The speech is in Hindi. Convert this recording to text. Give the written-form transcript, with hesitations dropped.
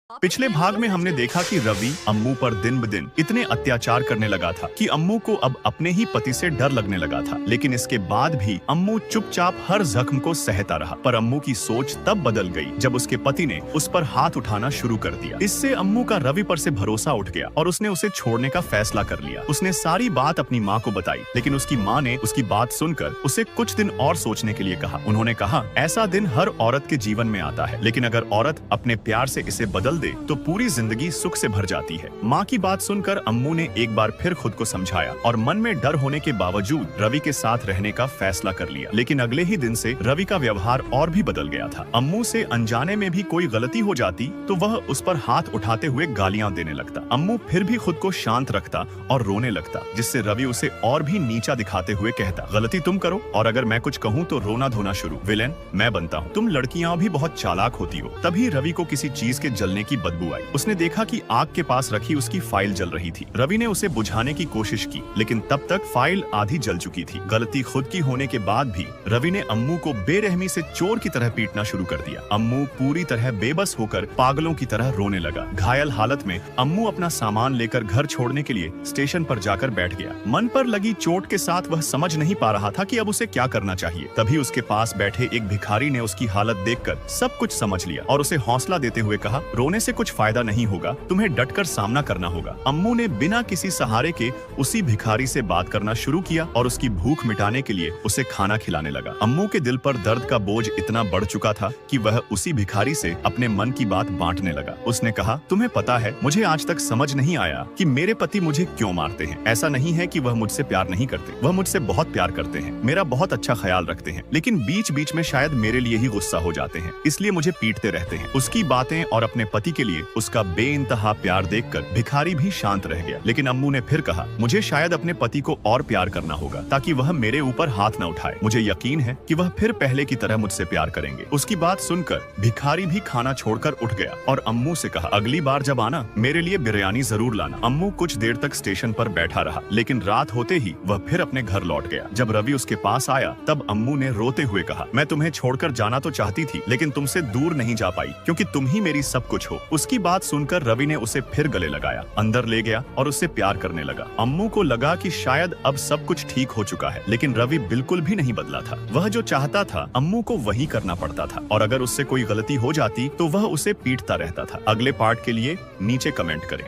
पिछले भाग में हमने देखा कि रवि अम्मू पर दिन ब दिन इतने अत्याचार करने लगा था कि अम्मू को अब अपने ही पति से डर लगने लगा था। लेकिन इसके बाद भी अम्मू चुपचाप हर जख्म को सहता रहा। पर अम्मू की सोच तब बदल गई जब उसके पति ने उस पर हाथ उठाना शुरू कर दिया। इससे अम्मू का रवि पर से भरोसा उठ गया और उसने उसे छोड़ने का फैसला कर लिया। उसने सारी बात अपनी माँ को बताई, लेकिन उसकी माँ ने उसकी बात सुनकर उसे कुछ दिन और सोचने के लिए कहा। उन्होंने कहा, ऐसा दिन हर औरत के जीवन में आता है, लेकिन अगर औरत अपने प्यार से इसे बदल दे तो पूरी जिंदगी सुख से भर जाती है। माँ की बात सुनकर अम्मू ने एक बार फिर खुद को समझाया और मन में डर होने के बावजूद रवि के साथ रहने का फैसला कर लिया। लेकिन अगले ही दिन से रवि का व्यवहार और भी बदल गया था। अम्मू से अनजाने में भी कोई गलती हो जाती तो वह उस पर हाथ उठाते हुए गालियां देने लगता। अम्मू फिर भी खुद को शांत रखता और रोने लगता, जिससे रवि उसे और भी नीचा दिखाते हुए कहता, गलती तुम करो और अगर मैं कुछ कहूँ तो रोना धोना शुरू, विलेन मैं बनता हूँ। तुम लड़कियां भी बहुत चालाक होती हो। तभी रवि को किसी चीज के जलने की बदबू आई। उसने देखा कि आग के पास रखी उसकी फाइल जल रही थी। रवि ने उसे बुझाने की कोशिश की, लेकिन तब तक फाइल आधी जल चुकी थी। गलती खुद की होने के बाद भी रवि ने अम्मू को बेरहमी से चोर की तरह पीटना शुरू कर दिया। अम्मू पूरी तरह बेबस होकर पागलों की तरह रोने लगा। घायल हालत में अम्मू अपना सामान लेकर घर छोड़ने के लिए स्टेशन पर जाकर बैठ गया। मन पर लगी चोट के साथ वह समझ नहीं पा रहा था कि अब उसे क्या करना चाहिए। तभी उसके पास बैठे एक भिखारी ने उसकी हालत देखकर सब कुछ समझ लिया और उसे हौसला देते हुए कहा, रोने से कुछ फायदा नहीं होगा, तुम्हें डटकर सामना करना होगा। अम्मू ने बिना किसी सहारे के उसी भिखारी से बात करना शुरू किया और उसकी भूख मिटाने के लिए उसे खाना खिलाने लगा। अम्मू के दिल पर दर्द का बोझ इतना बढ़ चुका था कि वह उसी भिखारी से अपने मन की बात बांटने लगा। उसने कहा, तुम्हें पता है, मुझे आज तक समझ नहीं आया कि मेरे पति मुझे क्यों मारते हैं। ऐसा नहीं है कि वह मुझसे प्यार नहीं करते, वह मुझसे बहुत प्यार करते हैं, मेरा बहुत अच्छा ख्याल रखते हैं, लेकिन बीच बीच में शायद मेरे लिए ही गुस्सा हो जाते हैं, इसलिए मुझे पीटते रहते हैं। उसकी बातें और अपने पति के लिए उसका बेइंतहा प्यार देखकर भिखारी भी शांत रह गया। लेकिन अम्मू ने फिर कहा, मुझे शायद अपने पति को और प्यार करना होगा ताकि वह मेरे ऊपर हाथ न उठाए। मुझे यकीन है कि वह फिर पहले की तरह मुझसे प्यार करेंगे। उसकी बात सुनकर भिखारी भी खाना छोड़कर उठ गया और अम्मू से कहा, अगली बार जब आना मेरे लिए बिरयानी जरूर लाना। अम्मू कुछ देर तक स्टेशन पर बैठा रहा, लेकिन रात होते ही वह फिर अपने घर लौट गया। जब रवि उसके पास आया तब अम्मू ने रोते हुए कहा, मैं तुम्हें छोड़कर जाना तो चाहती थी, लेकिन तुमसे दूर नहीं जा पाई क्योंकि तुम ही मेरी सब कुछ हो। उसकी बात सुनकर रवि ने उसे फिर गले लगाया, अंदर ले गया और उससे प्यार करने लगा। अम्मू को लगा कि शायद अब सब कुछ ठीक हो चुका है, लेकिन रवि बिल्कुल भी नहीं बदला था। वह जो चाहता था अम्मू को वही करना पड़ता था और अगर उससे कोई गलती हो जाती तो वह उसे पीटता रहता था। अगले पार्ट के लिए नीचे कमेंट करें।